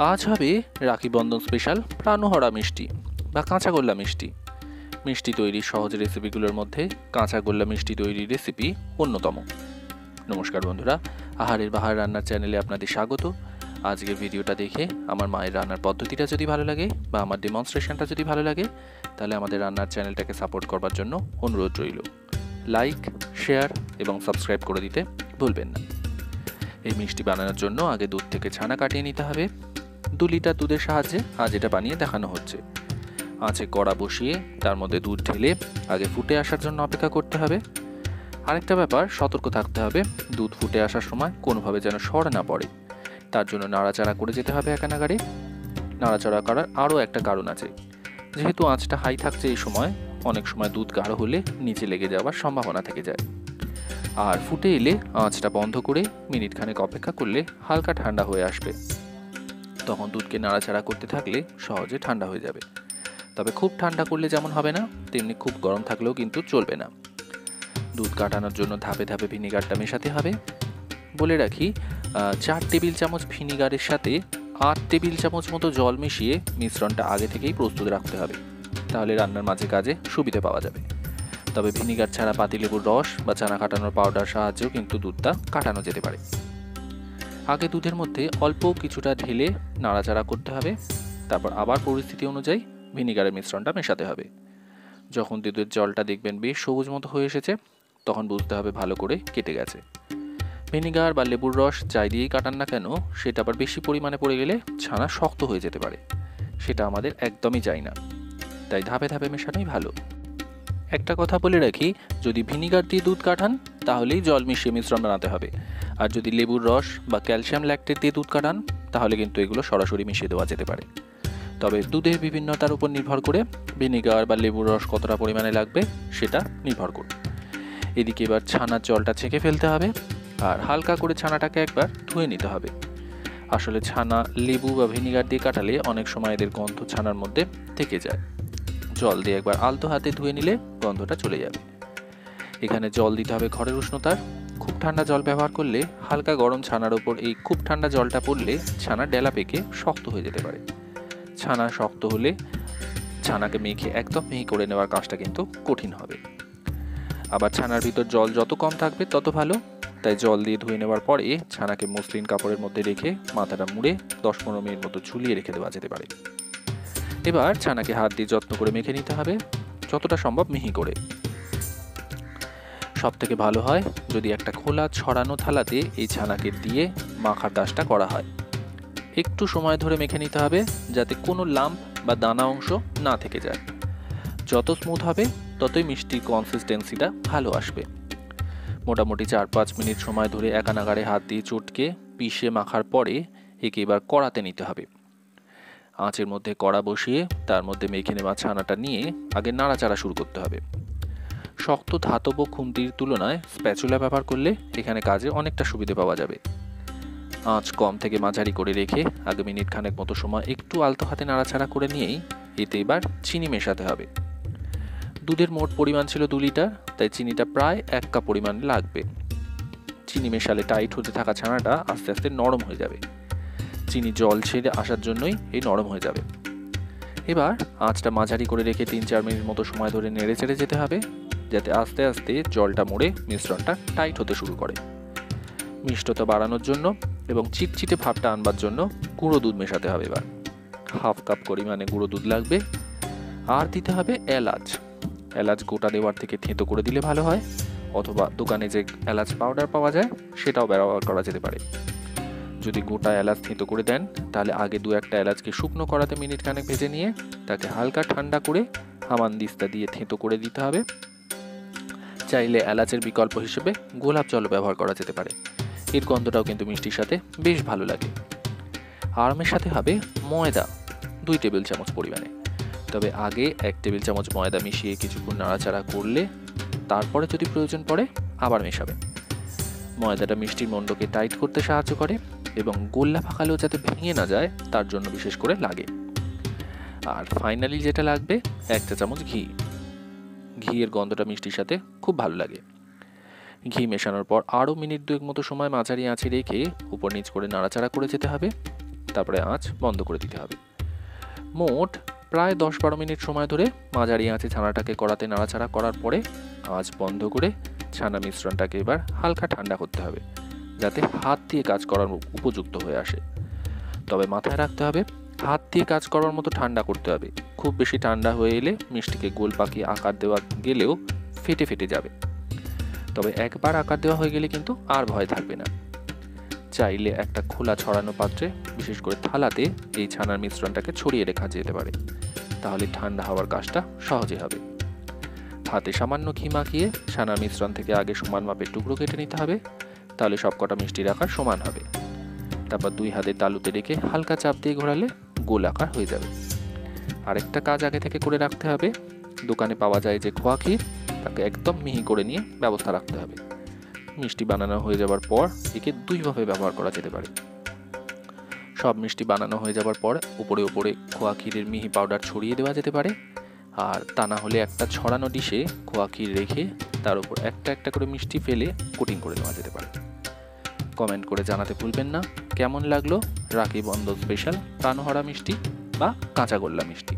আজ হবে রাখি বন্ধন স্পেশাল প্রাণহরা মিষ্টি বা কাঁচাগোল্লা মিষ্টি। মিষ্টি তৈরির সহজ রেসিপিগুলোর মধ্যে কাঁচাগোল্লা মিষ্টি তৈরির রেসিপি অন্যতম। নমস্কার বন্ধুরা, আহারের বাহার রান্নার চ্যানেলে আপনাদের স্বাগত। আজকের ভিডিওটা দেখে আমার মায়ের রান্নার পদ্ধতিটা যদি ভালো লাগে বা আমার ডেমনস্ট্রেশনটা যদি ভালো লাগে, তাহলে আমাদের রান্নার চ্যানেলটাকে সাপোর্ট করবার জন্য অনুরোধ রইল। লাইক, শেয়ার এবং সাবস্ক্রাইব করে দিতে ভুলবেন না। এই মিষ্টি বানানোর জন্য আগে দুধ থেকে ছানা কাটিয়ে নিতে হবে। 2 লিটার দুধের সাহায্যে আজ এটা বানিয়ে দেখানো হচ্ছে। আঁচে কড়া বসিয়ে তার মধ্যে দুধ ঢেলে আগে ফুটে আসার জন্য অপেক্ষা করতে হবে। আরেকটা ব্যাপার, সতর্ক থাকতে হবে, দুধ ফুটে আসার সময় কোনোভাবে যেন সর না পড়ে। তার জন্য নাড়াচাড়া করে যেতে হবে একানাগারে। নাড়াচাড়া করার আরও একটা কারণ আছে, যেহেতু আঁচটা হাই থাকছে এই সময়, অনেক সময় দুধ গাঢ় হলে নিচে লেগে যাওয়ার সম্ভাবনা থেকে যায়। আর ফুটে এলে আঁচটা বন্ধ করে মিনিট খানেক অপেক্ষা করলে হালকা ঠান্ডা হয়ে আসবে। তখন দুধকে নাড়াচাড়া করতে থাকলে সহজে ঠান্ডা হয়ে যাবে। তবে খুব ঠান্ডা করলে যেমন হবে না, তেমনি খুব গরম থাকলেও কিন্তু চলবে না। দুধ কাটানোর জন্য ধাপে ধাপে ভিনিগারটা মেশাতে হবে। বলে রাখি, 4 টেবিল চামচ ভিনিগারের সাথে 8 টেবিল চামচ মতো জল মিশিয়ে মিশ্রণটা আগে থেকেই প্রস্তুত রাখতে হবে, তাহলে রান্নার মাঝে কাজে সুবিধে পাওয়া যাবে। তবে ভিনিগার ছাড়া পাতিলেবুর রস বা চানা কাটানোর পাউডার সাহায্যেও কিন্তু দুধটা কাটানো যেতে পারে। আগে দুধের মধ্যে অল্প কিছুটা ঢেলে নাড়াচাড়া করতে হবে, তারপর আবার পরিস্থিতি অনুযায়ী ভিনিগারের মিশ্রণটা মেশাতে হবে। যখন দুধের জলটা দেখবেন বেশ সবুজ মতো হয়ে এসেছে, তখন বুঝতে হবে ভালো করে কেটে গেছে। ভিনিগার বা লেবুর রস যাই দিয়েই কাটান না কেন, সেটা আবার বেশি পরিমাণে পড়ে গেলে ছানা শক্ত হয়ে যেতে পারে, সেটা আমাদের একদমই চাই না। তাই ধাপে ধাপে মেশানোই ভালো। একটা কথা বলে রাখি, যদি ভিনিগার দিয়ে দুধ কাটান তাহলেই জল মিশিয়ে মিশ্রণ বানাতে হবে। আর যদি লেবুর রস বা ক্যালসিয়াম ল্যাকটেট দিয়ে দুধ কাটান, তাহলে কিন্তু এগুলো সরাসরি মিশিয়ে দেওয়া যেতে পারে। তবে দুধের বিভিন্নতার উপর নির্ভর করে ভিনিগার বা লেবুর রস কতটা পরিমাণে লাগবে সেটা নির্ভর করবে। এদিকে এবার ছানার জলটা ছেঁকে ফেলতে হবে, আর হালকা করে ছানাটাকে একবার ধুয়ে নিতে হবে। আসলে ছানা লেবু বা ভিনিগার দিয়ে কাটালে অনেক সময় এদের গন্ধ ছানার মধ্যে থেকে যায়। জল দিয়ে একবার আলতো হাতে ধুয়ে নিলে গন্ধটা চলে যাবে। এখানে জল দিতে হবে ঘরের উষ্ণতার। খুব ঠান্ডা জল ব্যবহার করলে হালকা গরম ছানার ওপর এই খুব ঠান্ডা জলটা পড়লে ছানা ডেলা পেকে শক্ত হয়ে যেতে পারে। ছানা শক্ত হলে ছানাকে মেখে একদম মিহি করে নেওয়ার কাজটা কিন্তু কঠিন হবে। আবার ছানার ভিতর জল যত কম থাকবে তত ভালো। তাই জল দিয়ে ধুয়ে নেওয়ার পরে ছানাকে মসলিন কাপড়ের মধ্যে রেখে মাথাটা মুড়ে 10-15 মিনিট মতো ঝুলিয়ে রেখে দেওয়া যেতে পারে। এবার ছানাকে হাত দিয়ে যত্ন করে মেখে নিতে হবে, যতটা সম্ভব মিহি করে। সব থেকে ভালো হয় যদি একটা খোলা ছড়ানো থালাতে এই ছানাকে দিয়ে মাখার কাজটা করা হয়। একটু সময় ধরে মেখে নিতে হবে, যাতে কোনো লাম্প বা দানা অংশ না থেকে যায়। যত স্মুথ হবে ততই মিষ্টির কনসিস্টেন্সিটা ভালো আসবে। মোটামুটি 4-5 মিনিট সময় ধরে একানাগারে হাত দিয়ে চটকে পিষে মাখার পরে একে এবার কড়াতে নিতে হবে। আঁচের মধ্যে কড়া বসিয়ে তার মধ্যে মেখে নেওয়া ছানাটা নিয়ে আগে নাড়াচাড়া শুরু করতে হবে। শক্ত ধাতব খুন্তির তুলনায় স্প্যাচুলা ব্যবহার করলে এখানে কাজে অনেকটা সুবিধে পাওয়া যাবে। আঁচ কম থেকে মাঝারি করে রেখে আগে মিনিট খানেক মতো সময় একটু আলতো হাতে নাড়াচাড়া করে নিয়েই এতে এবার চিনি মেশাতে হবে। দুধের মোট পরিমাণ ছিল 2 লিটার, তাই চিনিটা প্রায় 1 কাপ পরিমাণ লাগবে। চিনি মেশালে টাইট হতে থাকা ছানাটা আস্তে আস্তে নরম হয়ে যাবে। চিনি জল ছেড়ে আসার জন্যই এই নরম হয়ে যাবে। এবার আঁচটা মাঝারি করে রেখে 3-4 মিনিট মতো সময় ধরে নেড়ে চেড়ে যেতে হবে, যাতে আস্তে আস্তে জলটা মরে মিশ্রণটা টাইট হতে শুরু করে। মিষ্টতা বাড়ানোর জন্য এবং চিটচিটে ভাবটা আনবার জন্য গুঁড়ো দুধ মেশাতে হবে। এবার 1/2 কাপ পরিমাণে গুঁড়ো দুধ লাগবে। আর দিতে হবে এলাচ। এলাচ গোটা দেওয়ার থেকে থেঁতো করে দিলে ভালো হয়, অথবা দোকানে যে এলাচ পাউডার পাওয়া যায় সেটাও ব্যবহার করা যেতে পারে। যদি গোটা এলাচ থেঁতো করে দেন, তাহলে আগে 2-1টা এলাচকে শুকনো কড়াতে মিনিট খানেক ভেজে নিয়ে তাকে হালকা ঠান্ডা করে হামানদিস্তা দিয়ে থেঁতো করে দিতে হবে। চাইলে এলাচের বিকল্প হিসেবে গোলাপ জল ব্যবহার করা যেতে পারে, এর গন্ধটাও কিন্তু মিষ্টির সাথে বেশ ভালো লাগে। আর মেশাতে হবে ময়দা 2 টেবিল চামচ পরিমাণে। তবে আগে 1 টেবিল চামচ ময়দা মিশিয়ে কিছুক্ষণ নাড়াচাড়া করলে তারপরে যদি প্রয়োজন পড়ে আবার মেশাবেন। ময়দাটা মিষ্টির মণ্ডকে টাইট করতে সাহায্য করে এবং গোল্লা পাকালেও যাতে ভেঙে না যায় তার জন্য বিশেষ করে লাগে। আর ফাইনালি যেটা লাগবে 1 চা চামচ ঘি। ঘিয়ের গন্ধটা মিষ্টির সাথে খুব ভালো লাগে। ঘি মেশানোর পর আরও মিনিট 2 মতো সময় মাঝারি আঁচে রেখে উপর নিচ করে নাড়াচাড়া করে যেতে হবে। তারপরে আঁচ বন্ধ করে দিতে হবে। মোট প্রায় 10-12 মিনিট সময় ধরে মাঝারি আঁচে ছানাটাকে কড়াতে নাড়াচাড়া করার পরে আঁচ বন্ধ করে ছানা মিশ্রণটাকে এবার হালকা ঠান্ডা করতে হবে, যাতে হাত দিয়ে কাজ করার উপযুক্ত হয়ে আসে। তবে মাথায় রাখতে হবে, হাত দিয়ে কাজ করার মতো ঠান্ডা করতে হবে। খুব বেশি ঠান্ডা হয়ে এলে মিষ্টিকে গোল পাকিয়ে আকার দেওয়া গেলেও ফেটে ফেটে যাবে। তবে একবার আকার দেওয়া হয়ে গেলে কিন্তু আর ভয় থাকবে না। চাইলে একটা খোলা ছড়ানো পাত্রে, বিশেষ করে থালাতে, এই ছানার মিশ্রণটাকে ছড়িয়ে রাখা যেতে পারে, তাহলে ঠান্ডা হওয়ার কাজটা সহজে হবে। হাতে সামান্য ঘি মাখিয়ে ছানার মিশ্রণ থেকে আগে সমান মাপের টুকরো কেটে নিতে হবে, তাহলে সবকটা মিষ্টির আকার সমান হবে। তারপর 2 হাতে তালুতে রেখে হালকা চাপ দিয়ে ঘোরালে গোল আকার হয়ে যাবে। আরেকটা কাজ আগে থেকে করে রাখতে হবে, দোকানে পাওয়া যায় যে খোয়া ক্ষীর, তাকে একদম মিহি করে নিয়ে ব্যবস্থা রাখতে হবে। মিষ্টি বানানো হয়ে যাবার পর একে 2 ভাবে ব্যবহার করা যেতে পারে। সব মিষ্টি বানানো হয়ে যাবার পর উপরে উপরে খোয়া ক্ষীরের মিহি পাউডার ছড়িয়ে দেওয়া যেতে পারে, আর তা না হলে একটা ছড়ানো ডিশে খোয়া ক্ষীর রেখে তার উপর একটা একটা করে মিষ্টি ফেলে কোটিং করে নেওয়া যেতে পারে। কমেন্ট করে জানাতে ভুলবেন না কেমন লাগলো রাখি বন্ধন স্পেশাল প্রাণহারা মিষ্টি বা কাঁচা গোল্লা মিষ্টি।